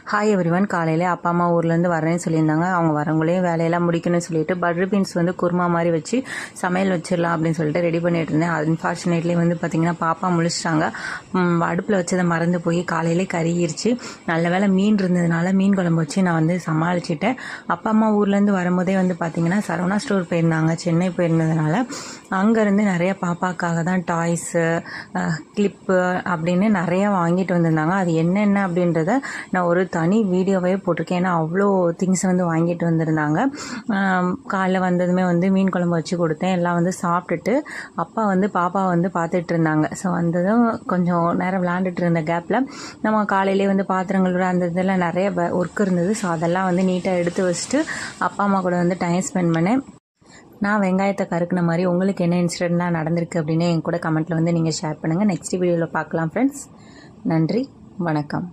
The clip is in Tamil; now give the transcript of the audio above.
Hi everyone. காலையில் அப்பா அம்மா ஊர்லேருந்து வரேன்னு சொல்லியிருந்தாங்க. அவங்க வரவங்களையும் வேலையெல்லாம் முடிக்கணும்னு சொல்லிட்டு பட்டர் பீன்ஸ் வந்து குருமா மாதிரி வச்சு சமையல் வச்சிடலாம் அப்படின்னு சொல்லிட்டு ரெடி பண்ணிட்டு இருந்தேன். அன்ஃபார்ச்சுனேட்லி வந்து பார்த்திங்கன்னா பாப்பா முழிச்சிட்டாங்க. அடுப்பில் வச்சதை மறந்து போய் காலையிலே கருகிருச்சு. நல்ல வேளை மீன் இருந்ததுனால மீன் குழம்பு வச்சு நான் வந்து சமாளிச்சிட்டேன். அப்பா அம்மா ஊர்லேருந்து வரும்போதே வந்து பார்த்திங்கன்னா சரவணா ஸ்டோர் போயிருந்தாங்க. சென்னை போயிருந்ததுனால அங்கேருந்து நிறைய பாப்பாக்காக தான் டாய்ஸு, கிளிப்பு அப்படின்னு நிறையா வாங்கிட்டு வந்திருந்தாங்க. அது என்னென்ன அப்படின்றத நான் ஒரு தனி வீடியோவே போட்டிருக்கேன். ஏன்னா அவ்வளோ திங்ஸ் வந்து வாங்கிட்டு வந்திருந்தாங்க. காலைல வந்ததுமே வந்து மீன் குழம்பு வச்சு கொடுத்தேன். எல்லாம் வந்து சாப்பிட்டுட்டு அப்பா வந்து பாப்பா வந்து பார்த்துட்டு இருந்தாங்க. ஸோ வந்ததும் கொஞ்சம் நேரம் விளையாண்டுட்டு இருந்த கேப்பில் நம்ம காலையிலே வந்து பாத்திரங்களோட அந்த இதெல்லாம் நிறைய ஒர்க் இருந்தது. ஸோ அதெல்லாம் வந்து நீட்டாக எடுத்து வச்சுட்டு அப்பா அம்மா கூட வந்து டைம் ஸ்பெண்ட் பண்ணேன். நான் வெங்காயத்தை கருக்குன மாதிரி உங்களுக்கு என்ன இன்சிடென்ட்லாம் நடந்திருக்கு அப்படின்னு என் கூட கமெண்ட்டில் வந்து நீங்கள் ஷேர் பண்ணுங்கள். நெக்ஸ்ட் வீடியோவில் பார்க்கலாம் ஃப்ரெண்ட்ஸ். நன்றி, வணக்கம்.